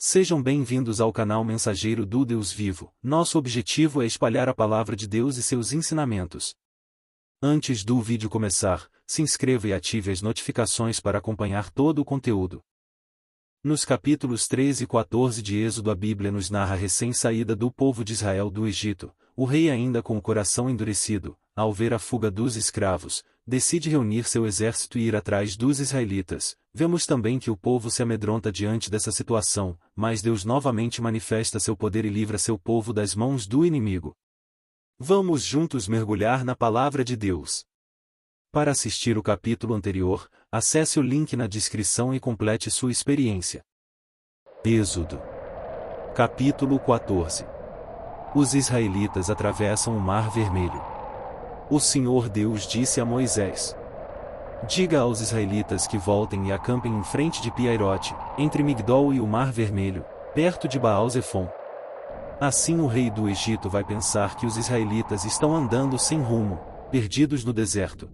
Sejam bem-vindos ao canal Mensageiro do Deus Vivo. Nosso objetivo é espalhar a palavra de Deus e seus ensinamentos. Antes do vídeo começar, se inscreva e ative as notificações para acompanhar todo o conteúdo. Nos capítulos 13 e 14 de Êxodo, a Bíblia nos narra a recém-saída do povo de Israel do Egito. O rei, ainda com o coração endurecido, ao ver a fuga dos escravos, decide reunir seu exército e ir atrás dos israelitas. Vemos também que o povo se amedronta diante dessa situação, mas Deus novamente manifesta seu poder e livra seu povo das mãos do inimigo. Vamos juntos mergulhar na palavra de Deus. Para assistir o capítulo anterior, acesse o link na descrição e complete sua experiência. Êxodo. Capítulo 14. Os israelitas atravessam o Mar Vermelho. O Senhor Deus disse a Moisés: diga aos israelitas que voltem e acampem em frente de Piairote, entre Migdol e o Mar Vermelho, perto de Baal-Zefon. Assim o rei do Egito vai pensar que os israelitas estão andando sem rumo, perdidos no deserto.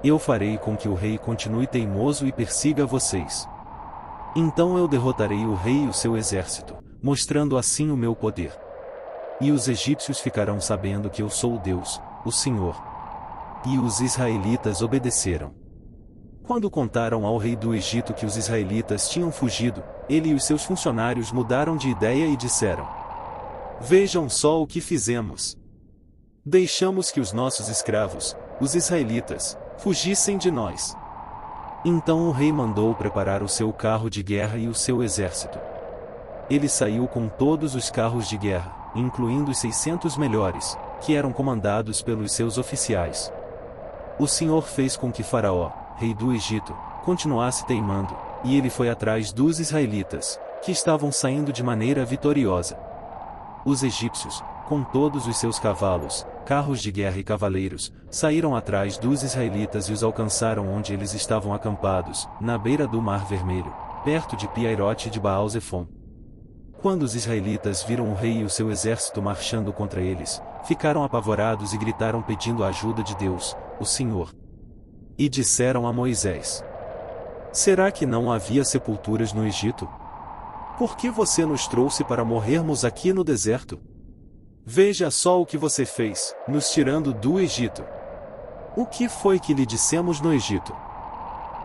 Eu farei com que o rei continue teimoso e persiga vocês. Então eu derrotarei o rei e o seu exército, mostrando assim o meu poder. E os egípcios ficarão sabendo que eu sou Deus, o Senhor. E os israelitas obedeceram. Quando contaram ao rei do Egito que os israelitas tinham fugido, ele e os seus funcionários mudaram de ideia e disseram: vejam só o que fizemos. Deixamos que os nossos escravos, os israelitas, fugissem de nós. Então o rei mandou preparar o seu carro de guerra e o seu exército. Ele saiu com todos os carros de guerra, incluindo os 600 melhores, que eram comandados pelos seus oficiais. O Senhor fez com que Faraó, rei do Egito, continuasse teimando, e ele foi atrás dos israelitas, que estavam saindo de maneira vitoriosa. Os egípcios, com todos os seus cavalos, carros de guerra e cavaleiros, saíram atrás dos israelitas e os alcançaram onde eles estavam acampados, na beira do Mar Vermelho, perto de Piairote de Baal-Zefon. Quando os israelitas viram o rei e o seu exército marchando contra eles, ficaram apavorados e gritaram pedindo a ajuda de Deus, o Senhor. E disseram a Moisés: será que não havia sepulturas no Egito? Por que você nos trouxe para morrermos aqui no deserto? Veja só o que você fez, nos tirando do Egito. O que foi que lhe dissemos no Egito?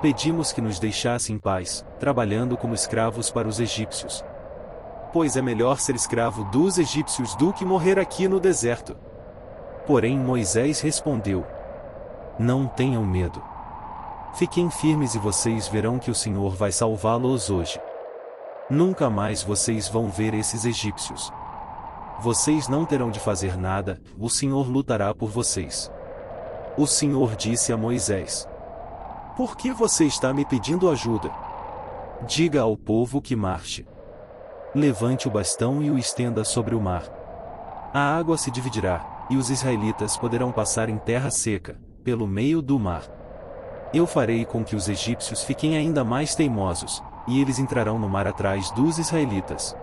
Pedimos que nos deixasse em paz, trabalhando como escravos para os egípcios. Pois é melhor ser escravo dos egípcios do que morrer aqui no deserto. Porém Moisés respondeu: não tenham medo. Fiquem firmes e vocês verão que o Senhor vai salvá-los hoje. Nunca mais vocês vão ver esses egípcios. Vocês não terão de fazer nada, o Senhor lutará por vocês. O Senhor disse a Moisés: por que você está me pedindo ajuda? Diga ao povo que marche. Levante o bastão e o estenda sobre o mar. A água se dividirá, e os israelitas poderão passar em terra seca, pelo meio do mar. Eu farei com que os egípcios fiquem ainda mais teimosos, e eles entrarão no mar atrás dos israelitas.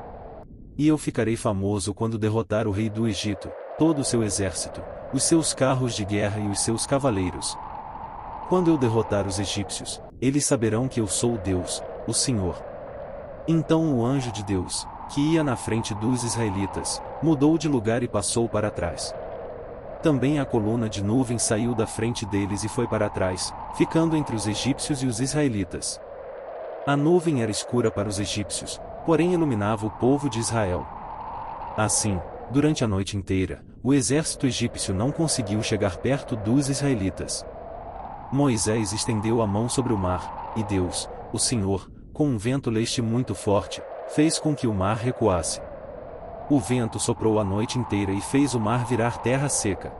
E eu ficarei famoso quando derrotar o rei do Egito, todo o seu exército, os seus carros de guerra e os seus cavaleiros. Quando eu derrotar os egípcios, eles saberão que eu sou Deus, o Senhor. Então o anjo de Deus, que ia na frente dos israelitas, mudou de lugar e passou para trás. Também a coluna de nuvem saiu da frente deles e foi para trás, ficando entre os egípcios e os israelitas. A nuvem era escura para os egípcios, porém iluminava o povo de Israel. Assim, durante a noite inteira, o exército egípcio não conseguiu chegar perto dos israelitas. Moisés estendeu a mão sobre o mar, e Deus, o Senhor, com um vento leste muito forte, fez com que o mar recuasse. O vento soprou a noite inteira e fez o mar virar terra seca.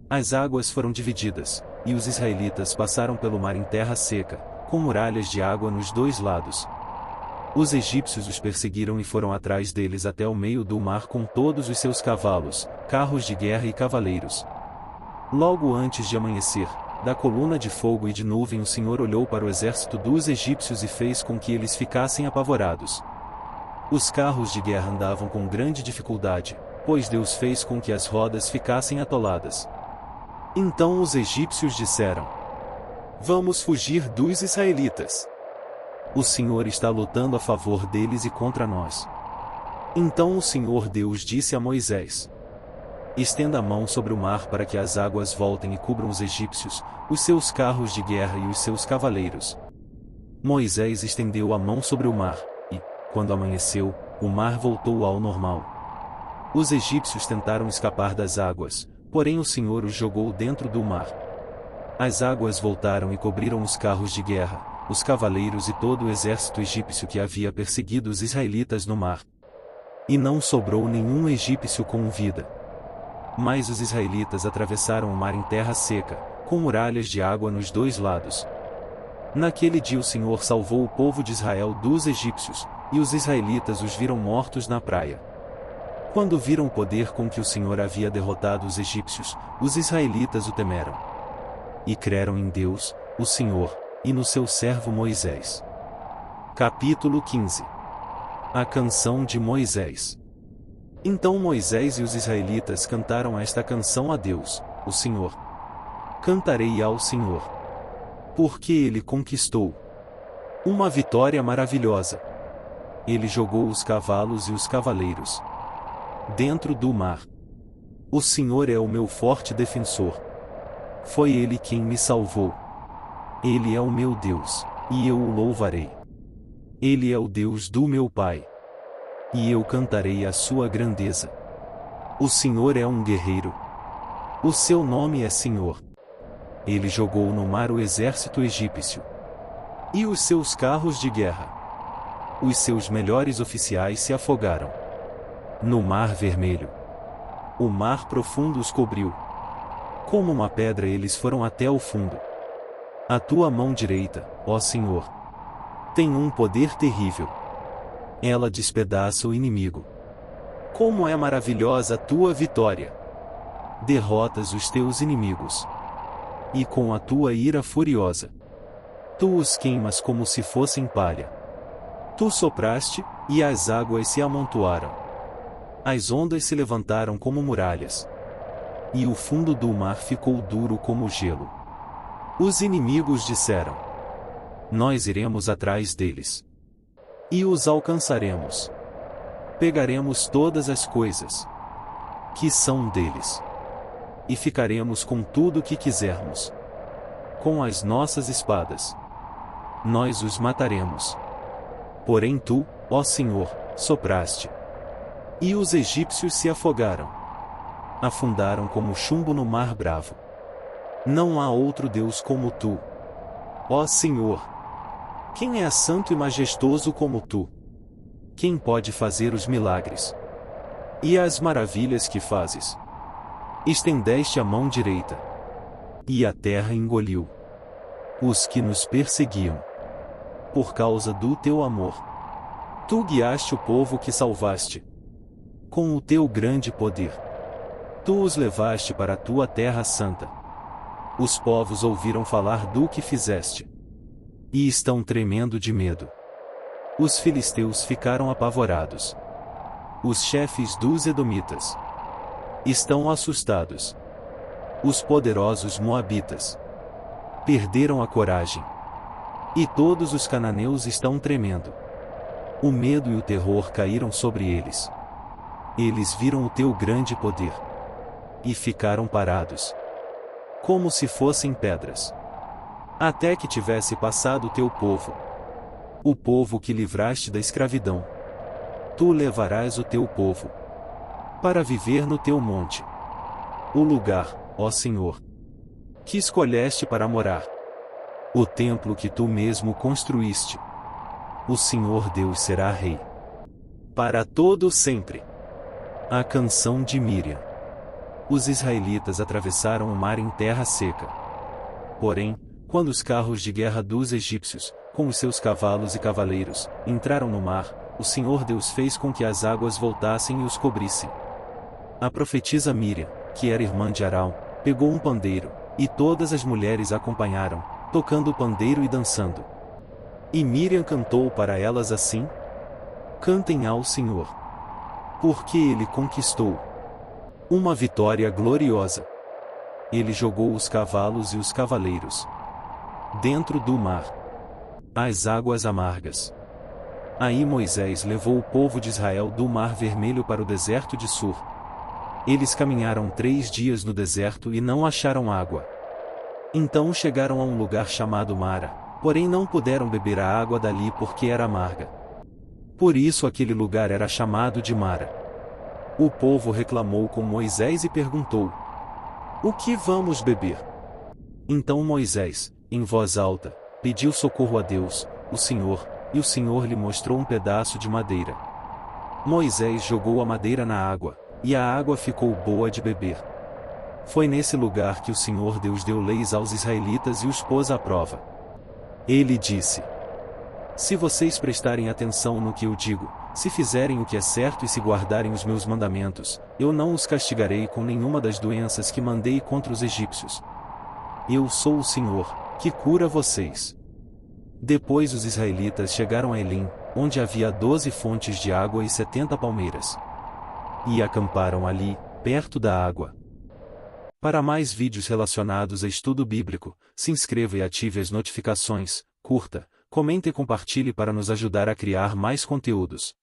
As águas foram divididas, e os israelitas passaram pelo mar em terra seca, com muralhas de água nos dois lados. Os egípcios os perseguiram e foram atrás deles até o meio do mar com todos os seus cavalos, carros de guerra e cavaleiros. Logo antes de amanhecer, da coluna de fogo e de nuvem o Senhor olhou para o exército dos egípcios e fez com que eles ficassem apavorados. Os carros de guerra andavam com grande dificuldade, pois Deus fez com que as rodas ficassem atoladas. Então os egípcios disseram: vamos fugir dos israelitas. O Senhor está lutando a favor deles e contra nós. Então o Senhor Deus disse a Moisés: Estenda a mão sobre o mar para que as águas voltem e cubram os egípcios, os seus carros de guerra e os seus cavaleiros. Moisés estendeu a mão sobre o mar, e, quando amanheceu, o mar voltou ao normal. Os egípcios tentaram escapar das águas, porém o Senhor os jogou dentro do mar. As águas voltaram e cobriram os carros de guerra, os cavaleiros e todo o exército egípcio que havia perseguido os israelitas no mar. E não sobrou nenhum egípcio com vida. Mas os israelitas atravessaram o mar em terra seca, com muralhas de água nos dois lados. Naquele dia o Senhor salvou o povo de Israel dos egípcios, e os israelitas os viram mortos na praia. Quando viram o poder com que o Senhor havia derrotado os egípcios, os israelitas o temeram. E creram em Deus, o Senhor, e no seu servo Moisés. Capítulo 15. A canção de Moisés. Então Moisés e os israelitas cantaram esta canção a Deus, o Senhor. Cantarei ao Senhor, porque Ele conquistou uma vitória maravilhosa. Ele jogou os cavalos e os cavaleiros dentro do mar. O Senhor é o meu forte defensor. Foi Ele quem me salvou. Ele é o meu Deus, e eu o louvarei. Ele é o Deus do meu pai, e eu cantarei a sua grandeza. O Senhor é um guerreiro. O seu nome é Senhor. Ele jogou no mar o exército egípcio e os seus carros de guerra. Os seus melhores oficiais se afogaram no Mar Vermelho. O mar profundo os cobriu. Como uma pedra eles foram até o fundo. A tua mão direita, ó Senhor, tem um poder terrível. Ela despedaça o inimigo. Como é maravilhosa a tua vitória! Derrotas os teus inimigos. E com a tua ira furiosa, tu os queimas como se fossem palha. Tu sopraste, e as águas se amontoaram. As ondas se levantaram como muralhas. E o fundo do mar ficou duro como gelo. Os inimigos disseram: Nós iremos atrás deles e os alcançaremos. Pegaremos todas as coisas que são deles e ficaremos com tudo o que quisermos. Com as nossas espadas nós os mataremos. Porém tu, ó Senhor, sopraste, e os egípcios se afogaram. Afundaram como chumbo no mar bravo. Não há outro Deus como tu, ó Senhor. Quem é santo e majestoso como tu? Quem pode fazer os milagres e as maravilhas que fazes? Estendeste a mão direita, e a terra engoliu os que nos perseguiam. Por causa do teu amor, tu guiaste o povo que salvaste. Com o teu grande poder, tu os levaste para a tua terra santa. Os povos ouviram falar do que fizeste e estão tremendo de medo. Os filisteus ficaram apavorados. Os chefes dos edomitas estão assustados. Os poderosos moabitas perderam a coragem. E todos os cananeus estão tremendo. O medo e o terror caíram sobre eles. Eles viram o teu grande poder e ficaram parados, como se fossem pedras, até que tivesse passado o teu povo, o povo que livraste da escravidão. Tu levarás o teu povo para viver no teu monte, o lugar, ó Senhor, que escolheste para morar, o templo que tu mesmo construíste. O Senhor Deus será rei para todo sempre. A canção de Míriam. Os israelitas atravessaram o mar em terra seca. Porém, quando os carros de guerra dos egípcios, com os seus cavalos e cavaleiros, entraram no mar, o Senhor Deus fez com que as águas voltassem e os cobrissem. A profetisa Míriam, que era irmã de Arão, pegou um pandeiro, e todas as mulheres a acompanharam, tocando o pandeiro e dançando. E Míriam cantou para elas assim: Cantem ao Senhor, porque Ele conquistou uma vitória gloriosa. Ele jogou os cavalos e os cavaleiros dentro do mar. as águas amargas. Aí Moisés levou o povo de Israel do Mar Vermelho para o deserto de Sur. Eles caminharam 3 dias no deserto e não acharam água. Então chegaram a um lugar chamado Mara, porém não puderam beber a água dali porque era amarga. Por isso aquele lugar era chamado de Mara. O povo reclamou com Moisés e perguntou: "O que vamos beber?" Então Moisés, em voz alta, pediu socorro a Deus, o Senhor, e o Senhor lhe mostrou um pedaço de madeira. Moisés jogou a madeira na água, e a água ficou boa de beber. Foi nesse lugar que o Senhor Deus deu leis aos israelitas e os pôs à prova. Ele disse: "Se vocês prestarem atenção no que eu digo, se fizerem o que é certo e se guardarem os meus mandamentos, eu não os castigarei com nenhuma das doenças que mandei contra os egípcios. Eu sou o Senhor, que cura vocês." Depois os israelitas chegaram a Elim, onde havia 12 fontes de água e 70 palmeiras. E acamparam ali, perto da água. Para mais vídeos relacionados a estudo bíblico, se inscreva e ative as notificações, curta, comente e compartilhe para nos ajudar a criar mais conteúdos.